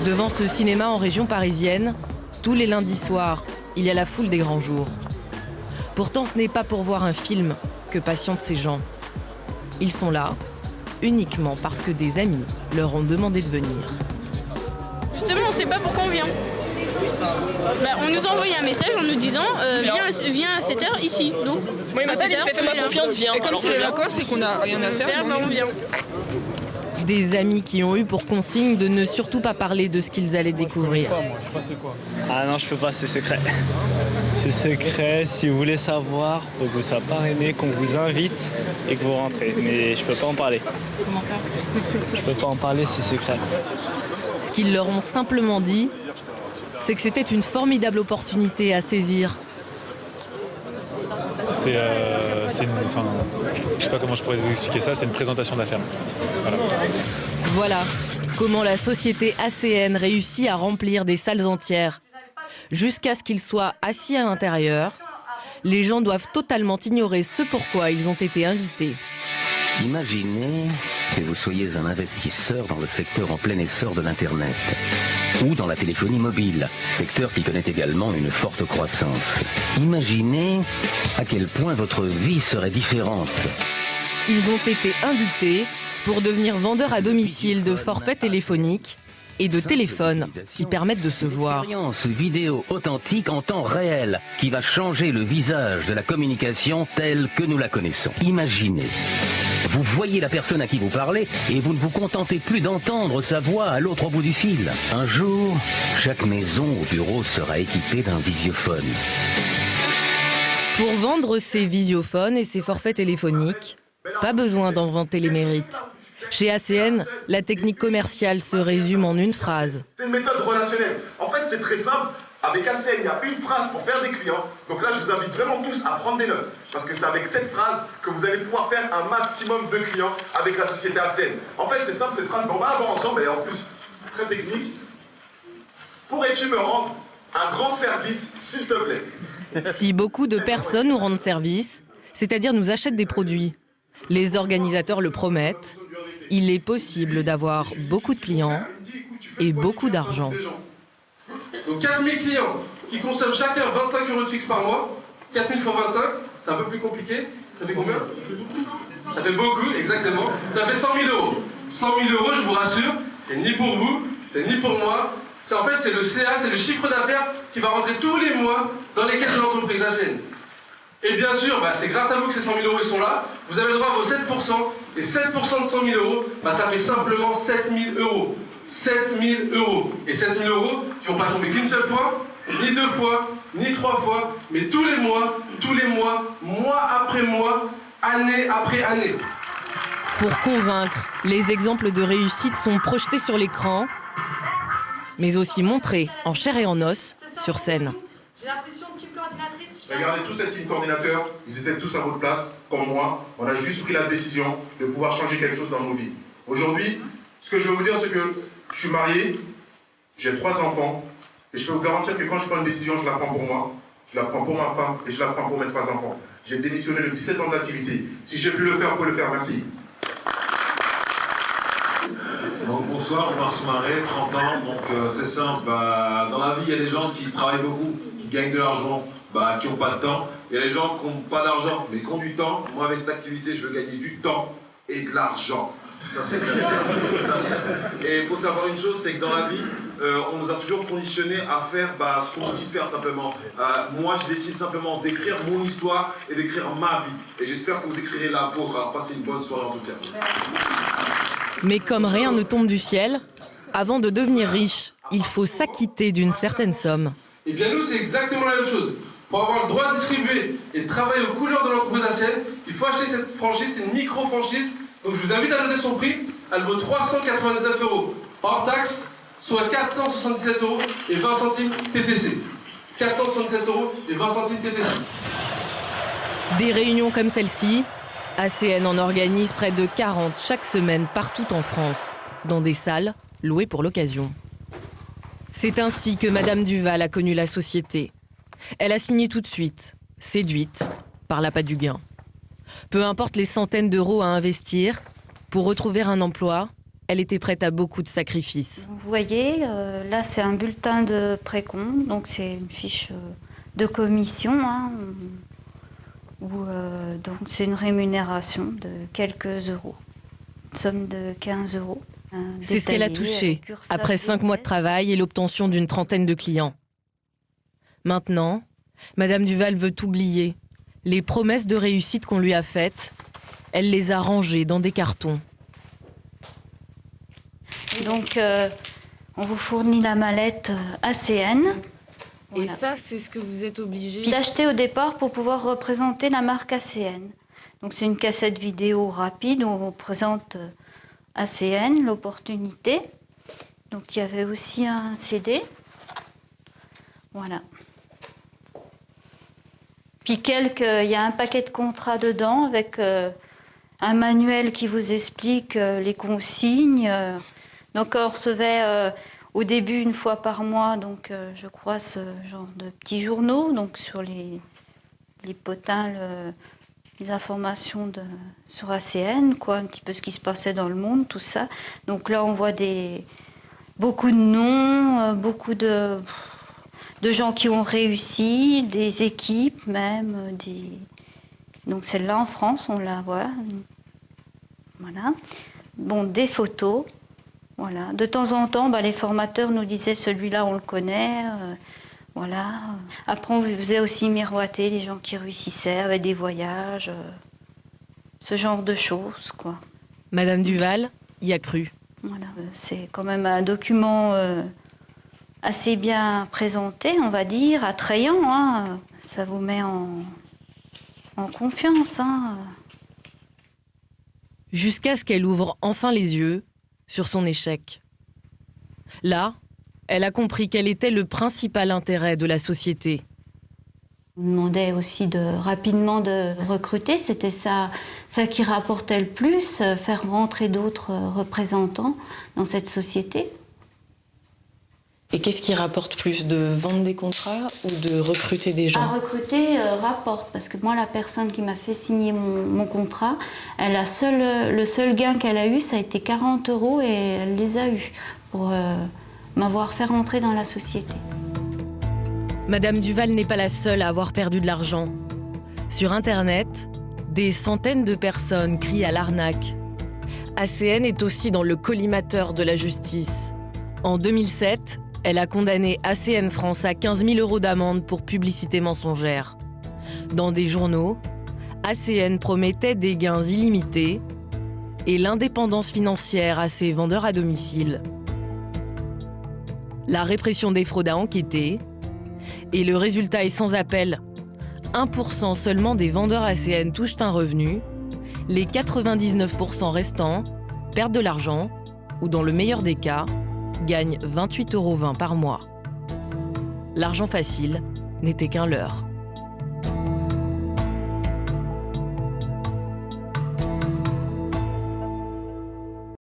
Devant ce cinéma en région parisienne, tous les lundis soirs, il y a la foule des grands jours. Pourtant, ce n'est pas pour voir un film que patientent ces gens. Ils sont là uniquement parce que des amis leur ont demandé de venir. Justement, on ne sait pas pourquoi on vient. On nous a envoyé un message en nous disant viens à 7h ici. Donc, moi, il m'a dit fais-moi confiance, viens. Et comme c'est les vacances et qu'on n'a rien à faire, on vient. Des amis qui ont eu pour consigne de ne surtout pas parler de ce qu'ils allaient découvrir. Ah non, je peux pas, c'est secret. C'est secret, si vous voulez savoir, faut que vous soyez parrainé, qu'on vous invite et que vous rentrez. Mais je peux pas en parler. Comment ça? Je peux pas en parler, c'est secret. Ce qu'ils leur ont simplement dit, c'est que c'était une formidable opportunité à saisir. Je sais pas comment je pourrais vous expliquer ça, c'est une présentation d'affaires. Voilà comment la société ACN réussit à remplir des salles entières. Jusqu'à ce qu'ils soient assis à l'intérieur, les gens doivent totalement ignorer ce pourquoi ils ont été invités. Imaginez que vous soyez un investisseur dans le secteur en plein essor de l'Internet ou dans la téléphonie mobile, secteur qui connaît également une forte croissance. Imaginez à quel point votre vie serait différente. Ils ont été invités pour devenir vendeurs à domicile de forfaits téléphoniques et de téléphones qui permettent de se voir. Une expérience vidéo authentique en temps réel qui va changer le visage de la communication telle que nous la connaissons. Imaginez. Vous voyez la personne à qui vous parlez et vous ne vous contentez plus d'entendre sa voix à l'autre bout du fil. Un jour, chaque maison au bureau sera équipée d'un visiophone. Pour vendre ces visiophones et ces forfaits téléphoniques, pas besoin d'en vanter les mérites. Chez ACN, la technique commerciale se résume en une phrase. C'est une méthode relationnelle. En fait, c'est très simple. Avec ACN, il y a une phrase pour faire des clients. Donc là, je vous invite vraiment tous à prendre des notes. Parce que c'est avec cette phrase que vous allez pouvoir faire un maximum de clients avec la société ACN. En fait, c'est simple, cette phrase, on va la voir ensemble, elle est en plus très technique. Pourrais-tu me rendre un grand service, s'il te plaît? Si beaucoup de personnes nous rendent service, c'est-à-dire nous achètent des produits, les organisateurs le promettent, il est possible d'avoir beaucoup de clients et beaucoup d'argent. Donc 4000 clients qui consomment chacun 25 € de fixe par mois, 4000 fois 25, c'est un peu plus compliqué. Ça fait combien? Ça fait beaucoup, exactement. Ça fait 100 000 €. 100 000 €, je vous rassure, c'est ni pour vous, c'est ni pour moi. C'est le CA, c'est le chiffre d'affaires qui va rentrer tous les mois dans les caisses de l'entreprise ACN. Et bien sûr, c'est grâce à vous que ces 100 000 € ils sont là. Vous avez le droit à vos 7%. Et 7% de 100 000 €, ça fait simplement 7 000 €. 7 000 €. Et 7 000 € qui vont pas tomber qu'une seule fois, ni deux fois, ni trois fois, mais tous les mois, mois après mois, année après année. Pour convaincre, les exemples de réussite sont projetés sur l'écran, mais aussi montrés en chair et en os sur scène. J'ai l'impression que team coordinatrice... Regardez tous ces team coordinateurs, ils étaient tous à votre place, comme moi. On a juste pris la décision de pouvoir changer quelque chose dans nos vies. Aujourd'hui, ce que je veux vous dire, c'est que je suis marié, j'ai 3 enfants, et je peux vous garantir que quand je prends une décision, je la prends pour moi, je la prends pour ma femme, et je la prends pour mes 3 enfants. J'ai démissionné de 17 ans d'activité. Si j'ai pu le faire, vous pouvez le faire. Merci. Donc bonsoir, Omar Soumaré, 30 ans, donc c'est simple, dans la vie il y a des gens qui travaillent beaucoup, qui gagnent de l'argent, qui n'ont pas de temps, il y a des gens qui n'ont pas d'argent, mais qui ont du temps. Moi avec cette activité je veux gagner du temps et de l'argent. Ça c'est clair. Et il faut savoir une chose, c'est que dans la vie, on nous a toujours conditionné à faire ce qu'on nous dit de faire simplement. Moi je décide simplement d'écrire mon histoire et d'écrire ma vie. Et j'espère que vous écrirez la vôtre. Alors passez une bonne soirée en tout cas. Mais comme rien ne tombe du ciel, avant de devenir riche, il faut s'acquitter d'une certaine somme. Et bien nous, c'est exactement la même chose. Pour avoir le droit de distribuer et de travailler aux couleurs de l'entreprise ACN, il faut acheter cette franchise, c'est une micro-franchise. Donc je vous invite à noter son prix. Elle vaut 399 € hors taxe, soit 477 € et 20 centimes TTC. 477 € et 20 centimes TTC. Des réunions comme celle-ci, ACN en organise près de 40 chaque semaine partout en France, dans des salles louées pour l'occasion. C'est ainsi que Madame Duval a connu la société. Elle a signé tout de suite, séduite par l'appât du gain. Peu importe les centaines d'euros à investir, pour retrouver un emploi, elle était prête à beaucoup de sacrifices. Vous voyez, là c'est un bulletin de précompte, donc c'est une fiche de commission, hein, donc c'est une rémunération de quelques euros, une somme de 15 euros. C'est ce qu'elle a touché après 5 mois de travail et l'obtention d'une trentaine de clients. Maintenant, Madame Duval veut oublier. Les promesses de réussite qu'on lui a faites, elle les a rangées dans des cartons. Donc, on vous fournit la mallette ACN. Et ça, c'est ce que vous êtes obligé d'acheter au départ pour pouvoir représenter la marque ACN. Donc, c'est une cassette vidéo rapide où on présente ACN, l'opportunité. Donc, il y avait aussi un CD. Voilà. Puis il y a un paquet de contrats dedans avec un manuel qui vous explique les consignes. Donc on recevait au début une fois par mois, donc je crois ce genre de petits journaux, donc sur les potins, les informations sur ACN, quoi, un petit peu ce qui se passait dans le monde, tout ça. Donc là on voit beaucoup de noms, beaucoup de gens qui ont réussi, des équipes même. Donc celle-là en France, on la voit. Voilà. Bon, des photos. Voilà. De temps en temps, les formateurs nous disaient celui-là, on le connaît. Voilà. Après, on faisait aussi miroiter les gens qui réussissaient avec des voyages, ce genre de choses, quoi. Madame Duval y a cru. Voilà. C'est quand même un document assez bien présenté, on va dire, attrayant, hein. Ça vous met en confiance, hein. Jusqu'à ce qu'elle ouvre enfin les yeux sur son échec. Là, elle a compris quel était le principal intérêt de la société. On demandait aussi rapidement de recruter, c'était ça qui rapportait le plus, faire rentrer d'autres représentants dans cette société. Et qu'est-ce qui rapporte plus, de vendre des contrats ou de recruter des gens? À recruter rapporte, parce que moi, la personne qui m'a fait signer mon contrat, le seul gain qu'elle a eu, ça a été 40 € et elle les a eus pour m'avoir fait rentrer dans la société. Madame Duval n'est pas la seule à avoir perdu de l'argent. Sur Internet, des centaines de personnes crient à l'arnaque. ACN est aussi dans le collimateur de la justice. En 2007, elle a condamné ACN France à 15 000 € d'amende pour publicité mensongère. Dans des journaux, ACN promettait des gains illimités et l'indépendance financière à ses vendeurs à domicile. La répression des fraudes a enquêté et le résultat est sans appel. 1% seulement des vendeurs ACN touchent un revenu, les 99% restants perdent de l'argent ou, dans le meilleur des cas, gagnent 28,20 € par mois. L'argent facile n'était qu'un leurre.